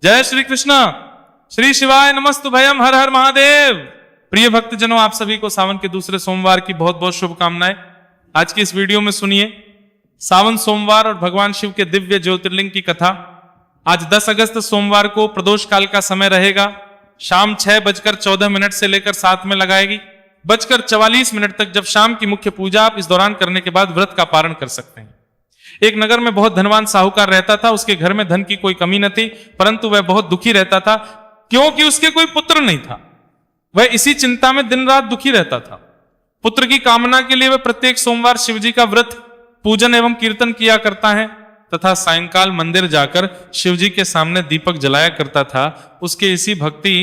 जय श्री कृष्ण। श्री शिवाय नमस्तुभयम। हर हर महादेव। प्रिय भक्तजनों, आप सभी को सावन के दूसरे सोमवार की बहुत बहुत शुभकामनाएं। आज की इस वीडियो में सुनिए सावन सोमवार और भगवान शिव के दिव्य ज्योतिर्लिंग की कथा। आज 10 अगस्त सोमवार को प्रदोष काल का समय रहेगा। शाम 6:14 से लेकर 7 में लगाएगी 44 तक, जब शाम की मुख्य पूजा आप इस दौरान करने के बाद व्रत का पारण कर सकते हैं। एक नगर में बहुत धनवान साहूकार रहता था। उसके घर में धन की कोई कमी न थी, परंतु वह बहुत दुखी रहता था क्योंकि उसके कोई पुत्र नहीं था। वह इसी चिंता में दिन रात दुखी रहता था। पुत्र की कामना के लिए वह प्रत्येक सोमवार शिव जी का व्रत, पूजन एवं कीर्तन किया करता है तथा सायंकाल मंदिर जाकर शिव जी के सामने दीपक जलाया करता था। उसके इसी भक्ति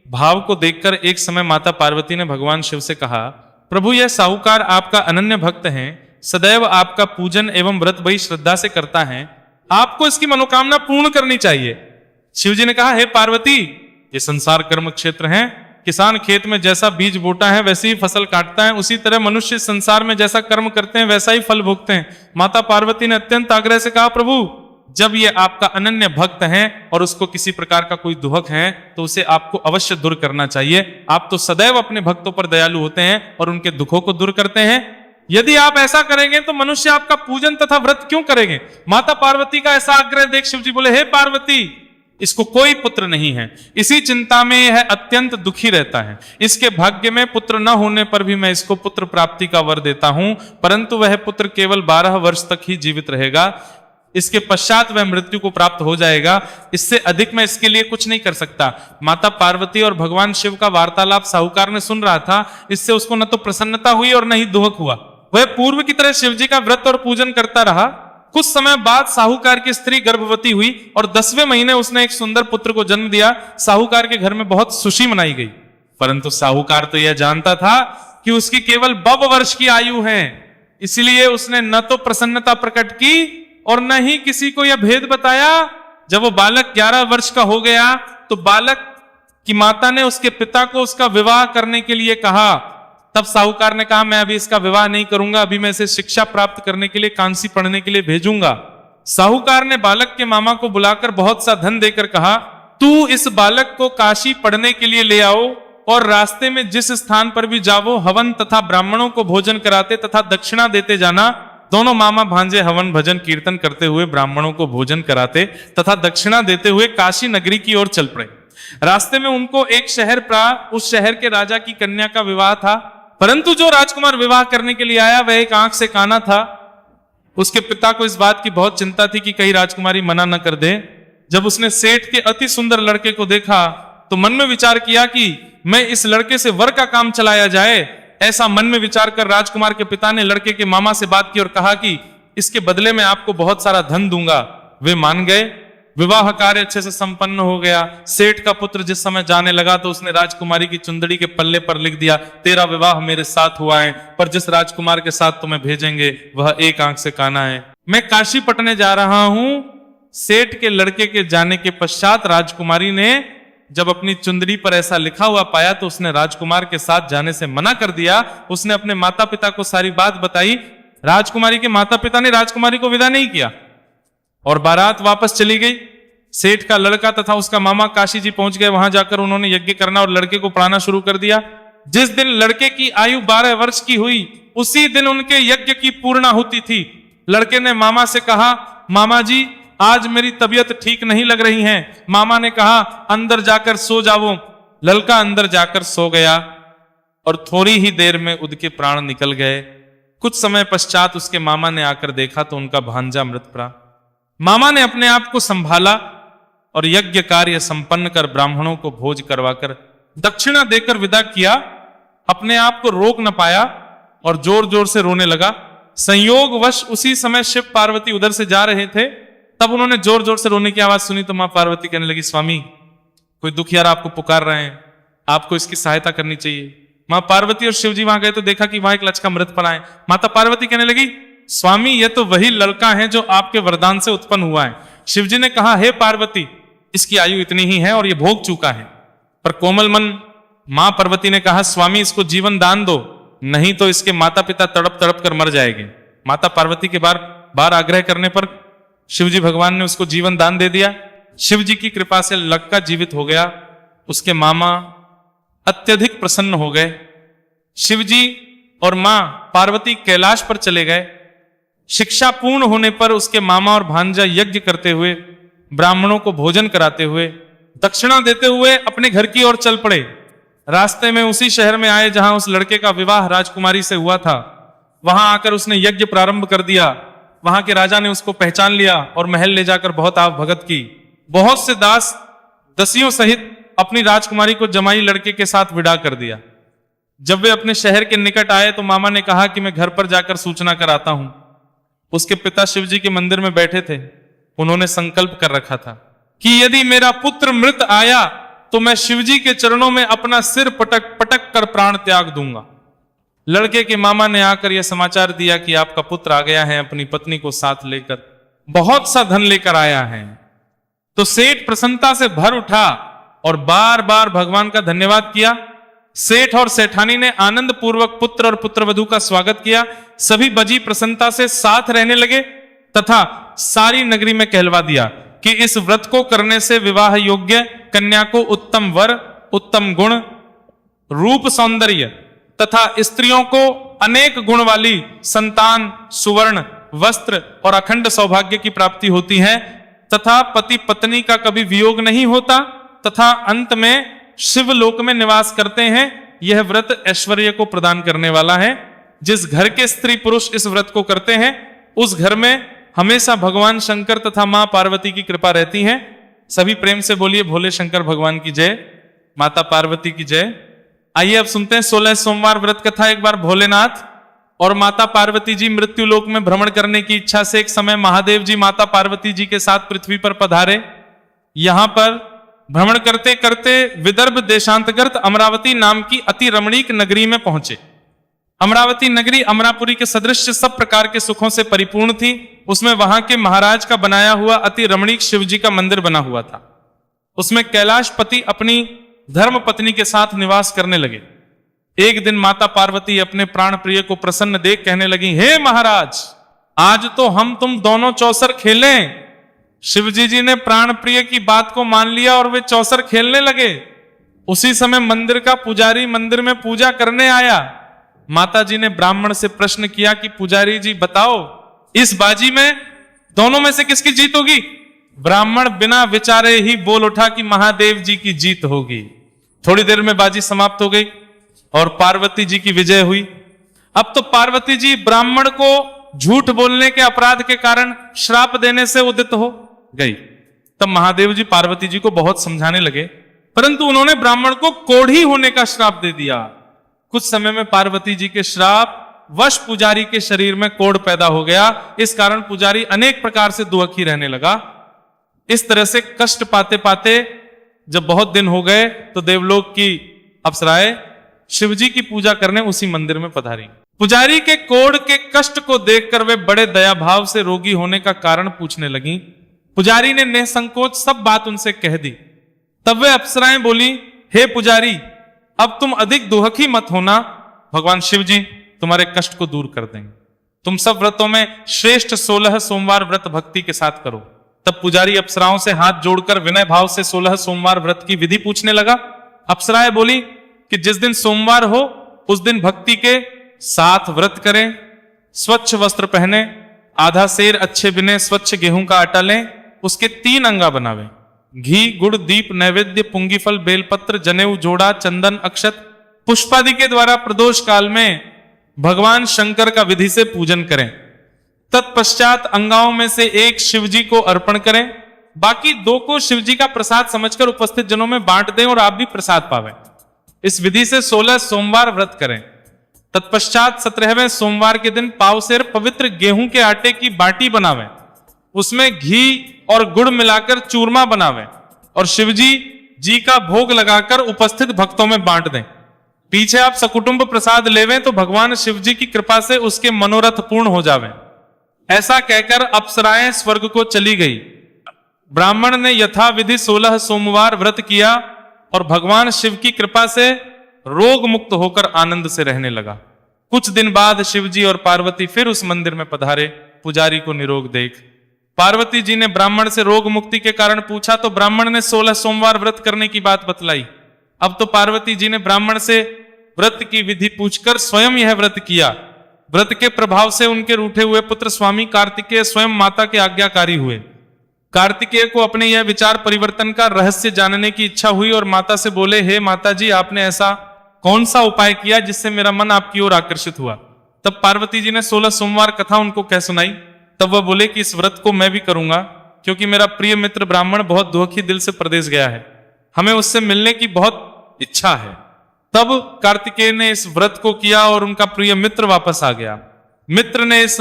भाव को देखकर एक समय माता पार्वती ने भगवान शिव से कहा, प्रभु, यह साहूकार आपका अनन्य भक्त है, सदैव आपका पूजन एवं व्रत बड़ी श्रद्धा से करता है, आपको इसकी मनोकामना पूर्ण करनी चाहिए। शिव जी ने कहा, हे पार्वती, ये संसार कर्म क्षेत्र है। किसान खेत में जैसा बीज बोता है वैसी ही फसल काटता है, उसी तरह मनुष्य संसार में जैसा कर्म करते हैं वैसा ही फल भोगते हैं। माता पार्वती ने अत्यंत आग्रह से कहा, प्रभु, जब ये आपका अनन्य भक्त है और उसको किसी प्रकार का कोई दुहक है तो उसे आपको अवश्य दूर करना चाहिए। आप तो सदैव अपने भक्तों पर दयालु होते हैं और उनके दुखों को दूर करते हैं। यदि आप ऐसा करेंगे तो मनुष्य आपका पूजन तथा व्रत क्यों करेंगे? माता पार्वती का ऐसा आग्रह देख शिव जी बोले, हे पार्वती, इसको कोई पुत्र नहीं है। इसी चिंता में यह अत्यंत दुखी रहता है। इसके भाग्य में पुत्र न होने पर भी मैं इसको पुत्र प्राप्ति का वर देता हूं, परंतु वह पुत्र केवल 12 वर्ष तक ही जीवित रहेगा। इसके पश्चात वह मृत्यु को प्राप्त हो जाएगा। इससे अधिक मैं इसके लिए कुछ नहीं कर सकता। माता पार्वती और भगवान शिव का वार्तालाप साहूकार ने सुन रहा था। इससे उसको न तो प्रसन्नता हुई और न ही दुहक हुआ। वह पूर्व की तरह शिव जी का व्रत और पूजन करता रहा। कुछ समय बाद साहूकार की स्त्री गर्भवती हुई और 10वें महीने उसने एक सुंदर पुत्र को जन्म दिया। साहूकार के घर में बहुत खुशी मनाई गई, परंतु साहूकार तो यह जानता था कि उसकी केवल 12 वर्ष की आयु है। इसलिए उसने न तो प्रसन्नता प्रकट की और न ही किसी को यह भेद बताया। जब वो बालक 11 वर्ष का हो गया तो बालक की माता ने उसके पिता को उसका विवाह करने के लिए कहा। तब साहूकार ने कहा, मैं अभी इसका विवाह नहीं करूंगा, अभी मैं इसे शिक्षा प्राप्त करने के लिए कांसी पढ़ने के लिए भेजूंगा। साहूकार ने बालक के मामा को बुलाकर बहुत सा धन देकर कहा, तू इस बालक को काशी पढ़ने के लिए ले आओ और रास्ते में जिस स्थान पर भी जाओ हवन तथा ब्राह्मणों को भोजन कराते तथा दक्षिणा देते जाना। दोनों मामा भांजे हवन भजन कीर्तन करते हुए ब्राह्मणों को भोजन कराते तथा दक्षिणा देते हुए काशी नगरी की ओर चल पड़े। रास्ते में उनको एक शहर पड़ा। उस शहर के राजा की कन्या का विवाह था, परंतु जो राजकुमार विवाह करने के लिए आया वह एक आंख से काना था। उसके पिता को इस बात की बहुत चिंता थी कि कहीं राजकुमारी मना न कर दे। जब उसने सेठ के अति सुंदर लड़के को देखा तो मन में विचार किया कि मैं इस लड़के से वर का काम चलाया जाए। ऐसा मन में विचार कर राजकुमार के पिता ने लड़के के मामा से बात की और कहा कि इसके बदले में आपको बहुत सारा धन दूंगा। वे मान गए। विवाह कार्य अच्छे से संपन्न हो गया। सेठ का पुत्र जिस समय जाने लगा तो उसने राजकुमारी की चुंदड़ी के पल्ले पर लिख दिया, तेरा विवाह मेरे साथ हुआ है, पर जिस राजकुमार के साथ तुम्हें भेजेंगे वह एक आंख से काना है। मैं काशी पटने जा रहा हूं। सेठ के लड़के के जाने के पश्चात राजकुमारी ने जब अपनी चुंदड़ी पर ऐसा लिखा हुआ पाया तो उसने राजकुमार के साथ जाने से मना कर दिया। उसने अपने माता पिता को सारी बात बताई। राजकुमारी के माता पिता ने राजकुमारी को विदा नहीं किया और बारात वापस चली गई। सेठ का लड़का तथा उसका मामा काशी जी पहुंच गए। वहां जाकर उन्होंने यज्ञ करना और लड़के को पढ़ाना शुरू कर दिया। जिस दिन लड़के की आयु 12 वर्ष की हुई उसी दिन उनके यज्ञ की पूर्णाहुति थी। लड़के ने मामा से कहा, मामा जी, आज मेरी तबीयत ठीक नहीं लग रही है। मामा ने कहा, अंदर जाकर सो जाओ। लड़का अंदर जाकर सो गया और थोड़ी ही देर में उसके प्राण निकल गए। कुछ समय पश्चात उसके मामा ने आकर देखा तो उनका भांजा मृत पड़ा। मामा ने अपने आप को संभाला और यज्ञ कार्य संपन्न कर ब्राह्मणों को भोज करवाकर दक्षिणा देकर विदा किया। अपने आप को रोक न पाया और जोर जोर से रोने लगा। संयोगवश उसी समय शिव पार्वती उधर से जा रहे थे। तब उन्होंने जोर जोर से रोने की आवाज सुनी तो मां पार्वती कहने लगी, स्वामी, कोई दुखियारा आपको पुकार रहे हैं, आपको इसकी सहायता करनी चाहिए। मां पार्वती और शिव जी वहां गए तो देखा कि वहां एक लचका मृत पड़ा है। माता पार्वती कहने लगी, स्वामी, यह तो वही लड़का है जो आपके वरदान से उत्पन्न हुआ है। शिव जी ने कहा, हे पार्वती, इसकी आयु इतनी ही है और यह भोग चुका है। पर कोमल मन मां पार्वती ने कहा, स्वामी, इसको जीवन दान दो, नहीं तो इसके माता पिता तड़प तड़प कर मर जाएंगे। माता पार्वती के बार बार आग्रह करने पर शिवजी भगवान ने उसको जीवन दान दे दिया। शिव जी की कृपा से लड़का जीवित हो गया। उसके मामा अत्यधिक प्रसन्न हो गए। शिव जी और मां पार्वती कैलाश पर चले गए। शिक्षा पूर्ण होने पर उसके मामा और भांजा यज्ञ करते हुए, ब्राह्मणों को भोजन कराते हुए, दक्षिणा देते हुए अपने घर की ओर चल पड़े। रास्ते में उसी शहर में आए जहां उस लड़के का विवाह राजकुमारी से हुआ था। वहां आकर उसने यज्ञ प्रारंभ कर दिया। वहां के राजा ने उसको पहचान लिया और महल ले जाकर बहुत आवभगत की। बहुत से दास दसियों सहित अपनी राजकुमारी को जमाई लड़के के साथ विदा कर दिया। जब वे अपने शहर के निकट आए तो मामा ने कहा कि मैं घर पर जाकर सूचना कराता हूं। उसके पिता शिव जी के मंदिर में बैठे थे। उन्होंने संकल्प कर रखा था कि यदि मेरा पुत्र मृत आया तो मैं शिव जी के चरणों में अपना सिर पटक पटक कर प्राण त्याग दूंगा। लड़के के मामा ने आकर यह समाचार दिया कि आपका पुत्र आ गया है, अपनी पत्नी को साथ लेकर, बहुत सा धन लेकर आया है। तो सेठ प्रसन्नता से भर उठा और बार बार भगवान का धन्यवाद किया। सेठ और सेठानी ने आनंद पूर्वक पुत्र और पुत्रवधू का स्वागत किया। सभी बजी प्रसन्नता से साथ रहने लगे तथा सारी नगरी में कहलवा दिया कि इस व्रत को करने से विवाह योग्य कन्या को उत्तम वर, उत्तम गुण, रूप, सौंदर्य तथा स्त्रियों को अनेक गुण वाली संतान, सुवर्ण, वस्त्र और अखंड सौभाग्य की प्राप्ति होती है तथा पति पत्नी का कभी वियोग नहीं होता तथा अंत में शिवलोक में निवास करते हैं। यह व्रत ऐश्वर्य को प्रदान करने वाला है। जिस घर के स्त्री पुरुष इस व्रत को करते हैं उस घर में हमेशा भगवान शंकर तथा मां पार्वती की कृपा रहती है। सभी प्रेम से बोलिए भोले शंकर भगवान की जय, माता पार्वती की जय। आइए अब सुनते हैं 16 सोमवार व्रत कथा। एक बार भोलेनाथ और माता पार्वती जी मृत्यु लोक में भ्रमण करने की इच्छा से एक समय महादेव जी माता पार्वती जी के साथ पृथ्वी पर पधारे। यहां पर भ्रमण करते करते विदर्भ देशांतर्गत अमरावती नाम की अति रमणीक नगरी में पहुंचे। अमरावती नगरी अमरापुरी के सदृश सब प्रकार के सुखों से परिपूर्ण थी। उसमें वहां के महाराज का बनाया हुआ अति रमणीक शिव जी का मंदिर बना हुआ था। उसमें कैलाशपति अपनी धर्म पत्नी के साथ निवास करने लगे। एक दिन माता पार्वती अपने प्राण प्रिय को प्रसन्न देख कहने लगी, हे महाराज, आज तो हम तुम दोनों चौसर खेलें। शिवजी जी ने प्राण प्रिय की बात को मान लिया और वे चौसर खेलने लगे। उसी समय मंदिर का पुजारी मंदिर में पूजा करने आया। माता जी ने ब्राह्मण से प्रश्न किया कि पुजारी जी बताओ, इस बाजी में दोनों में से किसकी जीत होगी? ब्राह्मण बिना विचारे ही बोल उठा कि महादेव जी की जीत होगी। थोड़ी देर में बाजी समाप्त हो गई और पार्वती जी की विजय हुई। अब तो पार्वती जी ब्राह्मण को झूठ बोलने के अपराध के कारण श्राप देने से उदित हो गई। तब महादेव जी पार्वती जी को बहुत समझाने लगे, परंतु उन्होंने ब्राह्मण को कोढ़ी होने का श्राप दे दिया। कुछ समय में पार्वती जी के श्राप वश पुजारी के शरीर में कोढ़ पैदा हो गया। इस कारण पुजारी अनेक प्रकार से दुखी रहने लगा। इस तरह से कष्ट पाते पाते जब बहुत दिन हो गए तो देवलोक की अप्सराएं शिवजी की पूजा करने उसी मंदिर में पधारी। पुजारी के कोढ़ के कष्ट को देखकर वे बड़े दया भाव से रोगी होने का कारण पूछने लगी। पुजारी ने निसंकोच सब बात उनसे कह दी। तब वे अप्सराएं बोली, हे पुजारी, अब तुम अधिक दुखी मत होना, भगवान शिव जी तुम्हारे कष्ट को दूर कर देंगे। तुम सब व्रतों में श्रेष्ठ 16 सोमवार व्रत भक्ति के साथ करो। तब पुजारी अप्सराओं से हाथ जोड़कर विनय भाव से 16 सोमवार व्रत की विधि पूछने लगा। अप्सराएं बोली कि जिस दिन सोमवार हो उस दिन भक्ति के साथ व्रत करें, स्वच्छ वस्त्र पहने, आधा सेर अच्छे बिने स्वच्छ गेहूं का आटा लें, उसके 3 अंगा बनावें, घी, गुड़, दीप, नैवेद्य, पुंगीफल, बेलपत्र, जनेऊ, जोड़ा, चंदन, अक्षत, पुष्पादि के द्वारा प्रदोष काल में भगवान शंकर का विधि से पूजन करें। तत्पश्चात अंगाओं में से एक शिवजी को अर्पण करें, बाकी 2 को शिवजी का प्रसाद समझकर उपस्थित जनों में बांट दें और आप भी प्रसाद पावें। इस विधि से 16 सोमवार व्रत करें। तत्पश्चात 17वें सोमवार के दिन पावसेर पवित्र गेहूं के आटे की बाटी बनावें, उसमें घी और गुड़ मिलाकर चूरमा बनावें और शिवजी जी का भोग लगाकर उपस्थित भक्तों में बांट दें। पीछे आप सकुटुंब प्रसाद लेवें तो भगवान शिवजी की कृपा से उसके मनोरथ पूर्ण हो जावें। ऐसा कहकर अप्सराएं स्वर्ग को चली गई। ब्राह्मण ने यथाविधि 16 सोमवार व्रत किया और भगवान शिव की कृपा से रोग मुक्त होकर आनंद से रहने लगा। कुछ दिन बाद शिवजी और पार्वती फिर उस मंदिर में पधारे। पुजारी को निरोग देख पार्वती जी ने ब्राह्मण से रोग मुक्ति के कारण पूछा तो ब्राह्मण ने 16 सोमवार व्रत करने की बात बतलाई। अब तो पार्वती जी ने ब्राह्मण से व्रत की विधि पूछकर स्वयं यह व्रत किया। व्रत के प्रभाव से उनके रूठे हुए पुत्र स्वामी कार्तिकेय स्वयं माता के आज्ञाकारी हुए। कार्तिकेय को अपने यह विचार परिवर्तन का रहस्य जानने की इच्छा हुई और माता से बोले, हे माता जी, आपने ऐसा कौन सा उपाय किया जिससे मेरा मन आपकी ओर आकर्षित हुआ। तब पार्वती जी ने 16 सोमवार कथा उनको कह सुनाई। तब वह बोले कि इस व्रत को मैं भी करूंगा, क्योंकि मेरा प्रिय मित्र ब्राह्मण बहुत दुखी दिल से प्रदेश गया है, हमें उससे मिलने की बहुत इच्छा है। तब कार्तिकेय ने इस व्रत को किया और उनका प्रिय मित्र वापस आ गया। मित्र ने इस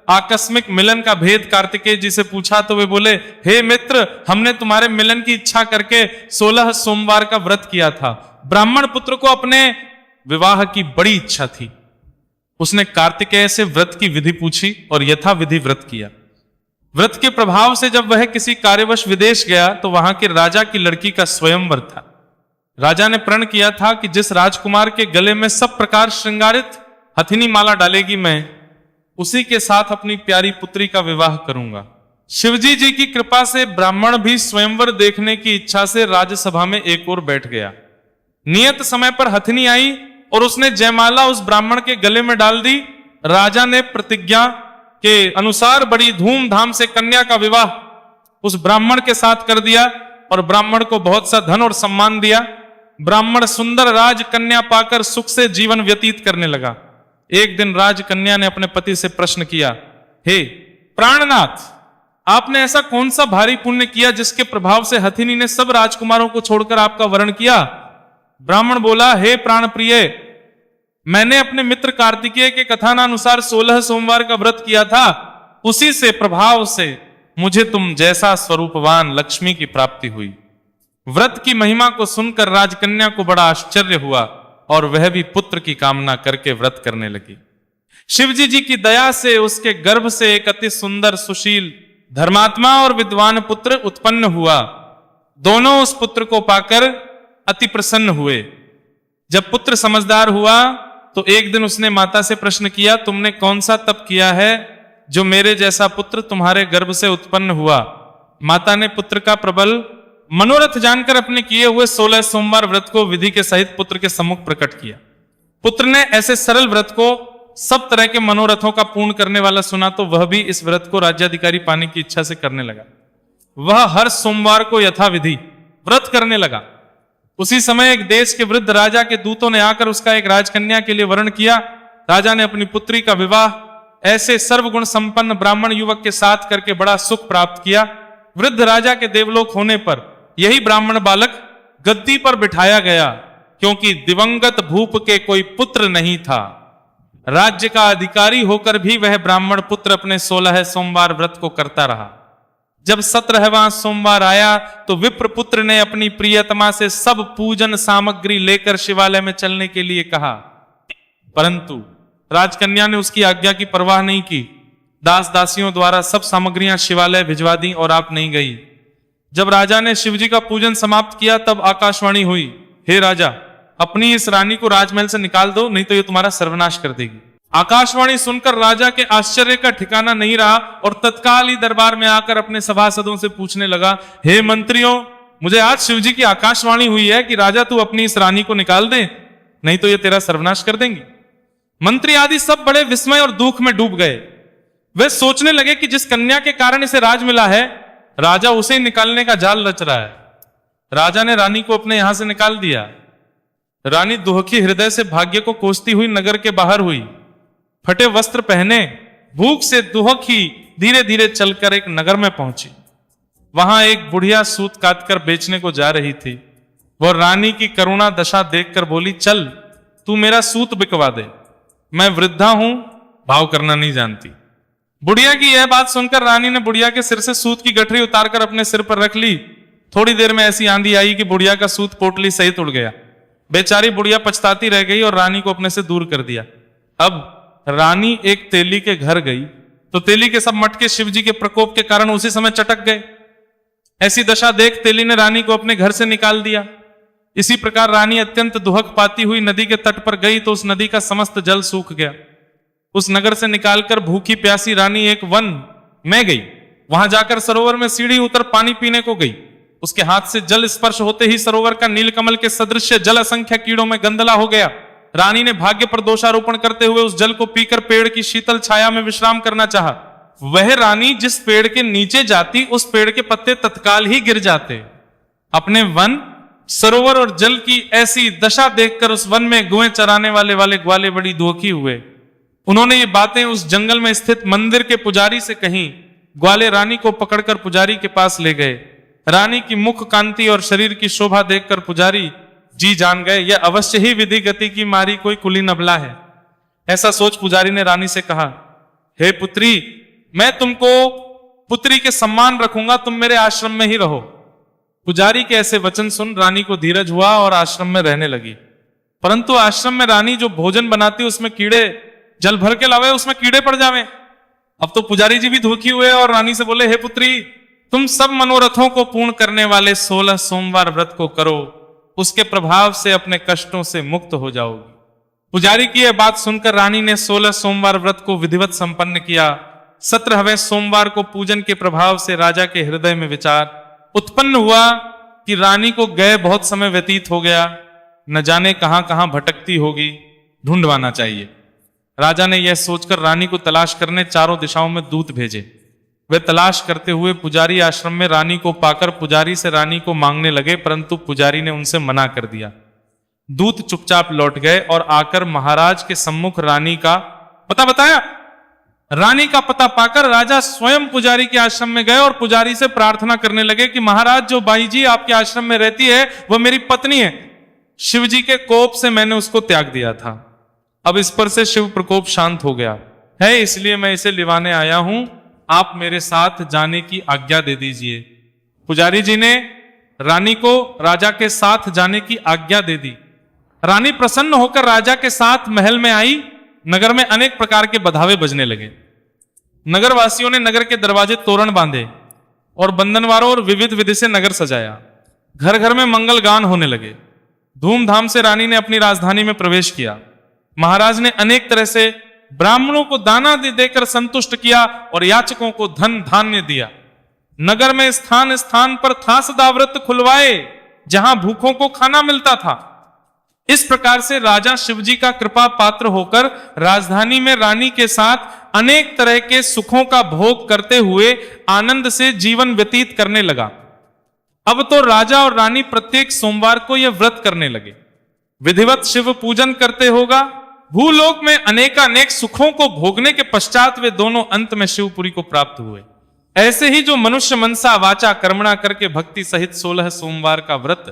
आकस्मिक मिलन का भेद कार्तिकेय जी से पूछा तो वे बोले, हे मित्र, हमने तुम्हारे मिलन की इच्छा करके 16 सोमवार का व्रत किया था। ब्राह्मण पुत्र को अपने विवाह की बड़ी इच्छा थी। उसने कार्तिकेय से व्रत की विधि पूछी और यथा विधि व्रत किया। व्रत के प्रभाव से जब वह किसी कार्यवश विदेश गया तो वहां के राजा की लड़की का स्वयंवर था। राजा ने प्रण किया था कि जिस राजकुमार के गले में सब प्रकार श्रृंगारित हथिनी माला डालेगी, मैं उसी के साथ अपनी प्यारी पुत्री का विवाह करूंगा। शिवजी जी की कृपा से ब्राह्मण भी स्वयंवर देखने की इच्छा से राजसभा में एक ओर बैठ गया। नियत समय पर हथिनी आई और उसने जयमाला उस ब्राह्मण के गले में डाल दी। राजा ने प्रतिज्ञा के अनुसार बड़ी धूमधाम से कन्या का विवाह उस ब्राह्मण के साथ कर दिया और ब्राह्मण को बहुत सा धन और सम्मान दिया। ब्राह्मण सुंदर राजकन्या पाकर सुख से जीवन व्यतीत करने लगा। एक दिन राजकन्या ने अपने पति से प्रश्न किया, हे प्राणनाथ, आपने ऐसा कौन सा भारी पुण्य किया जिसके प्रभाव से हथिनी ने सब राजकुमारों को छोड़कर आपका वरण किया। ब्राह्मण बोला, हे प्राण प्रिय, मैंने अपने मित्र कार्तिकेय के कथानुसार 16 सोमवार का व्रत किया था। उसी से प्रभाव से मुझे तुम जैसा स्वरूपवान लक्ष्मी की प्राप्ति हुई। व्रत की महिमा को सुनकर राजकन्या को बड़ा आश्चर्य हुआ और वह भी पुत्र की कामना करके व्रत करने लगी। शिवजी जी की दया से उसके गर्भ से एक अति सुंदर, सुशील, धर्मात्मा और विद्वान पुत्र उत्पन्न हुआ। दोनों उस पुत्र को पाकर अति प्रसन्न हुए। जब पुत्र समझदार हुआ तो एक दिन उसने माता से प्रश्न किया, तुमने कौन सा तप किया है जो मेरे जैसा पुत्र तुम्हारे गर्भ से उत्पन्न हुआ। माता ने पुत्र का प्रबल मनोरथ जानकर अपने किए हुए 16 सोमवार व्रत को विधि के सहित पुत्र के सम्मुख प्रकट किया। पुत्र ने ऐसे सरल व्रत को सब तरह के मनोरथों का पूर्ण करने वाला सुना तो वह भी इस व्रत को राज्याधिकारी पाने की इच्छा से करने लगा। वह हर सोमवार को यथाविधि व्रत करने लगा। उसी समय एक देश के वृद्ध राजा के दूतों ने आकर उसका एक राजकन्या के लिए वर्ण किया। राजा ने अपनी पुत्री का विवाह ऐसे सर्वगुण संपन्न ब्राह्मण युवक के साथ करके बड़ा सुख प्राप्त किया। वृद्ध राजा के देवलोक होने पर यही ब्राह्मण बालक गद्दी पर बिठाया गया, क्योंकि दिवंगत भूप के कोई पुत्र नहीं था। राज्य का अधिकारी होकर भी वह ब्राह्मण पुत्र अपने 16 सोमवार व्रत को करता रहा। जब 17वां सोमवार आया तो विप्र पुत्र ने अपनी प्रियतमा से सब पूजन सामग्री लेकर शिवालय में चलने के लिए कहा, परंतु राजकन्या ने उसकी आज्ञा की परवाह नहीं की। दास दासियों द्वारा सब सामग्रियां शिवालय भिजवा दी और आप नहीं गई। जब राजा ने शिवजी का पूजन समाप्त किया तब आकाशवाणी हुई, हे राजा, अपनी इस रानी को राजमहल से निकाल दो, नहीं तो ये तुम्हारा सर्वनाश कर देगी। आकाशवाणी सुनकर राजा के आश्चर्य का ठिकाना नहीं रहा और तत्काल ही दरबार में आकर अपने सभासदों से पूछने लगा, हे मंत्रियों, मुझे आज शिवजी की आकाशवाणी हुई है कि राजा तू अपनी इस रानी को निकाल दे, नहीं तो ये तेरा सर्वनाश कर देंगी। मंत्री आदि सब बड़े विस्मय और दुख में डूब गए। वे सोचने लगे कि जिस कन्या के कारण इसे राज मिला है, राजा उसे ही निकालने का जाल रच रहा है। राजा ने रानी को अपने यहां से निकाल दिया। रानी दुखी हृदय से भाग्य को कोसती हुई नगर के बाहर हुई। फटे वस्त्र पहने भूख से दुखी धीरे धीरे चलकर एक नगर में पहुंची। वहां एक बुढ़िया सूत काटकर बेचने को जा रही थी। वह रानी की करुणा दशा देखकर बोली, चल तू मेरा सूत बिकवा दे, मैं वृद्धा हूं, भाव करना नहीं जानती। बुढ़िया की यह बात सुनकर रानी ने बुढ़िया के सिर से सूत की गठरी उतारकर अपने सिर पर रख ली। थोड़ी देर में ऐसी आंधी आई कि बुढ़िया का सूत पोटली सहित उड़ गया। बेचारी बुढ़िया पछताती रह गई और रानी को अपने से दूर कर दिया। अब रानी एक तेली के घर गई तो तेली के सब मटके शिवजी के प्रकोप के कारण उसी समय चटक गए। ऐसी दशा देख तेली ने रानी को अपने घर से निकाल दिया। इसी प्रकार रानी अत्यंत दुहक पाती हुई नदी के तट पर गई तो उस नदी का समस्त जल सूख गया। उस नगर से निकालकर भूखी प्यासी रानी एक वन में गई। वहां जाकर सरोवर में सीढ़ी उतर पानी पीने को गई। उसके हाथ से जल स्पर्श होते ही सरोवर का नीलकमल के सदृश जल असंख्य कीड़ों में गंदला हो गया। रानी ने भाग्य पर दोषारोपण करते हुए उस जल को पीकर पेड़ की शीतल छाया में विश्राम करना चाहा। वह रानी जिस पेड़ के नीचे जाती उस पेड़ के पत्ते तत्काल ही गिर जाते। अपने वन, सरोवर और जल की ऐसी दशा देखकर उस वन में गुएं चराने वाले ग्वाले बड़ी दुखी हुए। उन्होंने ये बातें उस जंगल में स्थित मंदिर के पुजारी से कहीं। ग्वाले रानी को पकड़कर पुजारी के पास ले गए। रानी की मुख कांति और शरीर की शोभा देखकर पुजारी जी जान गए, यह अवश्य ही विधि गति की मारी कोई कुली नबला है। ऐसा सोच पुजारी ने रानी से कहा, हे पुत्री, मैं तुमको पुत्री के सम्मान रखूंगा, तुम मेरे आश्रम में ही रहो। पुजारी के ऐसे वचन सुन रानी को धीरज हुआ और आश्रम में रहने लगी। परंतु आश्रम में रानी जो भोजन बनाती उसमें कीड़े, जल भर के लावे उसमें कीड़े पड़ जावे। अब तो पुजारी जी भी दुखी हुए और रानी से बोले, हे पुत्री, तुम सब मनोरथों को पूर्ण करने वाले 16 सोमवार व्रत को करो, उसके प्रभाव से अपने कष्टों से मुक्त हो जाओगी। पुजारी की यह बात सुनकर रानी ने 16 सोमवार व्रत को विधिवत संपन्न किया। 17वें सोमवार को पूजन के प्रभाव से राजा के हृदय में विचार उत्पन्न हुआ कि रानी को गए बहुत समय व्यतीत हो गया, न जाने कहां कहां भटकती होगी, ढूंढवाना चाहिए। राजा ने यह सोचकर रानी को तलाश करने चारों दिशाओं में दूत भेजे। वे तलाश करते हुए पुजारी आश्रम में रानी को पाकर पुजारी से रानी को मांगने लगे, परंतु पुजारी ने उनसे मना कर दिया। दूत चुपचाप लौट गए और आकर महाराज के सम्मुख रानी का पता बताया। रानी का पता पाकर राजा स्वयं पुजारी के आश्रम में गए और पुजारी से प्रार्थना करने लगे कि महाराज, जो बाई जी आपके आश्रम में रहती है वह मेरी पत्नी है। शिव जी के कोप से मैंने उसको त्याग दिया था, अब इस पर से शिव प्रकोप शांत हो गया है, इसलिए मैं इसे लिवाने आया हूं, आप मेरे साथ जाने की आज्ञा दे दीजिए। पुजारी जी ने रानी को राजा के साथ जाने की आज्ञा दे दी। रानी प्रसन्न होकर राजा के साथ महल में आई। नगर में अनेक प्रकार के बधावे बजने लगे। नगरवासियों ने नगर के दरवाजे तोरण बांधे और बंधनवारों और विविध विधि से नगर सजाया। घर घर में मंगल गान होने लगे। धूमधाम से रानी ने अपनी राजधानी में प्रवेश किया। महाराज ने अनेक तरह से ब्राह्मणों को दाना देकर संतुष्ट किया और याचकों को धन धान्य दिया। नगर में स्थान स्थान पर थासदा व्रत खुलवाए, जहां भूखों को खाना मिलता था। इस प्रकार से राजा शिवजी का कृपा पात्र होकर राजधानी में रानी के साथ अनेक तरह के सुखों का भोग करते हुए आनंद से जीवन व्यतीत करने लगा। अब तो राजा और रानी प्रत्येक सोमवार को यह व्रत करने लगे। विधिवत शिव पूजन करते होगा। भूलोक में अनेकानेक सुखों को भोगने के पश्चात वे दोनों अंत में शिवपुरी को प्राप्त हुए। ऐसे ही जो मनुष्य मनसा वाचा कर्मणा करके भक्ति सहित 16 सोमवार का व्रत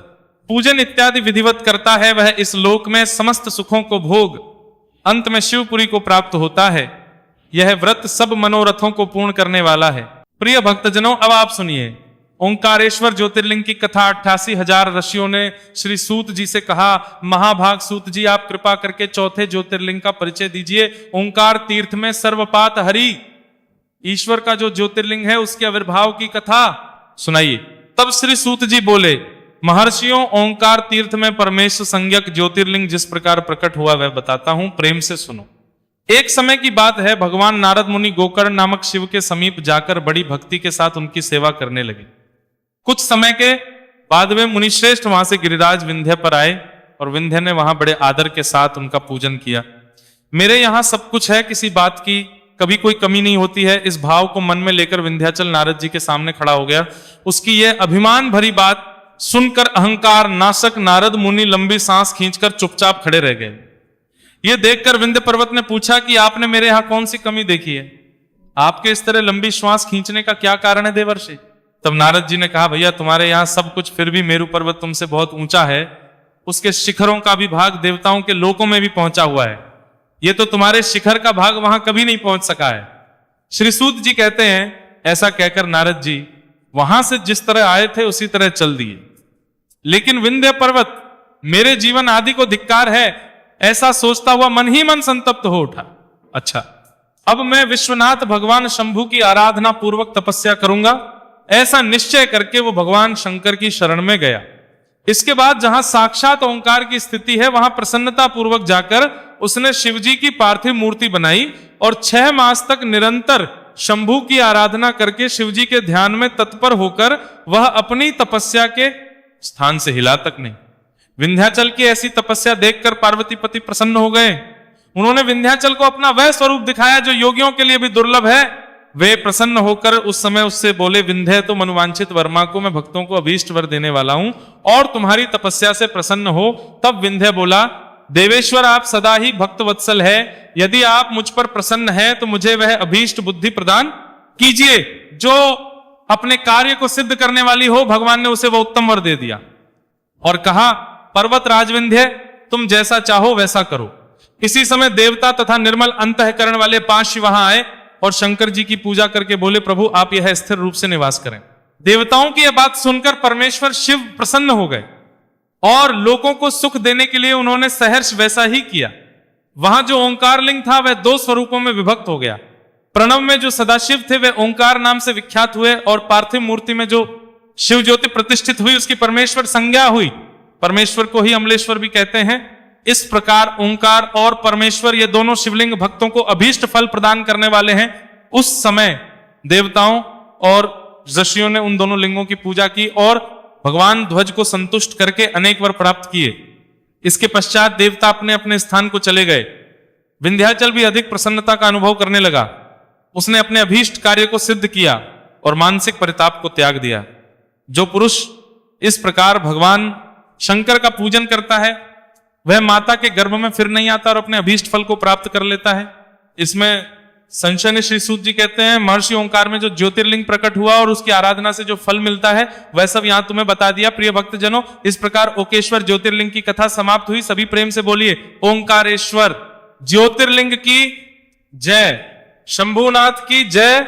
पूजन इत्यादि विधिवत करता है, वह इस लोक में समस्त सुखों को भोग अंत में शिवपुरी को प्राप्त होता है। यह व्रत सब मनोरथों को पूर्ण करने वाला है। प्रिय भक्तजनों, अब आप सुनिए। ओंकारेश्वर ज्योतिर्लिंग की कथा 88,000 ऋषियों ने श्री सूत जी से कहा, महाभाग सूत जी, आप कृपा करके चौथे ज्योतिर्लिंग का परिचय दीजिए। ओंकार तीर्थ में सर्वपात हरि, ईश्वर का जो ज्योतिर्लिंग है उसके आविर्भाव की कथा सुनाइए। तब श्री सूत जी बोले, महर्षियों, ओंकार तीर्थ में परमेश्वर संज्ञक ज्योतिर्लिंग जिस प्रकार प्रकट हुआ वह बताता हूं, प्रेम से सुनो। एक समय की बात है, भगवान नारद मुनि गोकर्ण नामक शिव के समीप जाकर बड़ी भक्ति के साथ उनकी सेवा करने लगे। कुछ समय के बाद वे मुनिश्रेष्ठ वहां से गिरिराज विंध्य पर आए और विंध्य ने वहां बड़े आदर के साथ उनका पूजन किया। मेरे यहाँ सब कुछ है, किसी बात की कभी कोई कमी नहीं होती है। इस भाव को मन में लेकर विंध्याचल नारद जी के सामने खड़ा हो गया। उसकी यह अभिमान भरी बात सुनकर अहंकार नाशक नारद मुनि लंबी सांस खींचकर चुपचाप खड़े रह गए। यह देखकर विंध्य पर्वत ने पूछा कि आपने मेरे यहां कौन सी कमी देखी है? आपके इस तरह लंबी श्वास खींचने का क्या कारण है देवर्षि? तब नारद जी ने कहा, भैया तुम्हारे यहां सब कुछ, फिर भी मेरु पर्वत तुमसे बहुत ऊंचा है। उसके शिखरों का भी भाग देवताओं के लोकों में भी पहुंचा हुआ है। यह तो तुम्हारे शिखर का भाग वहां कभी नहीं पहुंच सका है। श्री सूत जी कहते हैं, ऐसा कहकर नारद जी वहां से जिस तरह आए थे उसी तरह चल दिए। लेकिन विंध्य पर्वत मेरे जीवन आदि को धिक्कार है, ऐसा सोचता हुआ मन ही मन संतप्त हो उठा। अच्छा, अब मैं विश्वनाथ भगवान शंभु की आराधना पूर्वक तपस्या करूंगा, ऐसा निश्चय करके वो भगवान शंकर की शरण में गया। इसके बाद जहां साक्षात ओंकार की स्थिति है वहां प्रसन्नता पूर्वक जाकर उसने शिवजी की पार्थिव मूर्ति बनाई और 6 मास तक निरंतर शंभू की आराधना करके शिवजी के ध्यान में तत्पर होकर वह अपनी तपस्या के स्थान से हिला तक नहीं। विंध्याचल की ऐसी तपस्या देखकर पार्वती पति प्रसन्न हो गए। उन्होंने विंध्याचल को अपना वह स्वरूप दिखाया जो योगियों के लिए भी दुर्लभ है। वे प्रसन्न होकर उस समय उससे बोले, विंध्य तो मनुवांछित वर्मा को मैं भक्तों को अभीष्ट वर देने वाला हूं और तुम्हारी तपस्या से प्रसन्न हो। तब विंध्य बोला, देवेश्वर आप सदा ही भक्त वत्सल है, यदि आप मुझ पर प्रसन्न है तो मुझे वह अभीष्ट बुद्धि प्रदान कीजिए जो अपने कार्य को सिद्ध करने वाली हो। भगवान ने उसे वह उत्तम वर दे दिया और कहा, पर्वत राजविंध्य तुम जैसा चाहो वैसा करो। इसी समय देवता तथा निर्मल अंतःकरण वाले 5 शिव वहां आए और शंकर जी की पूजा करके बोले, प्रभु आप यह स्थिर रूप से निवास करें। देवताओं की यह बात सुनकर परमेश्वर शिव प्रसन्न हो गए और लोगों को सुख देने के लिए उन्होंने सहर्ष वैसा ही किया। वहां जो ओंकार लिंग था वह 2 स्वरूपों में विभक्त हो गया। प्रणव में जो सदाशिव थे वे ओंकार नाम से विख्यात हुए और पार्थिव मूर्ति में जो शिव ज्योति प्रतिष्ठित हुई उसकी परमेश्वर संज्ञा हुई। परमेश्वर को ही अमलेश्वर भी कहते हैं। इस प्रकार ओंकार और परमेश्वर ये दोनों शिवलिंग भक्तों को अभीष्ट फल प्रदान करने वाले हैं। उस समय देवताओं और ऋषियों ने उन दोनों लिंगों की पूजा की और भगवान ध्वज को संतुष्ट करके अनेक वर प्राप्त किए। इसके पश्चात देवता अपने अपने स्थान को चले गए। विंध्याचल भी अधिक प्रसन्नता का अनुभव करने लगा। उसने अपने अभीष्ट कार्य को सिद्ध किया और मानसिक परिताप को त्याग दिया। जो पुरुष इस प्रकार भगवान शंकर का पूजन करता है वह माता के गर्भ में फिर नहीं आता और अपने अभीष्ट फल को प्राप्त कर लेता है। इसमें संशय श्री सूत जी कहते हैं, महर्षि ओंकार में जो ज्योतिर्लिंग प्रकट हुआ और उसकी आराधना से जो फल मिलता है वह सब यहां तुम्हें बता दिया। प्रिय भक्तजनों, इस प्रकार ओंकेश्वर ज्योतिर्लिंग की कथा समाप्त हुई। सभी प्रेम से बोलिए ओंकारेश्वर ज्योतिर्लिंग की जय, शंभुनाथ की जय।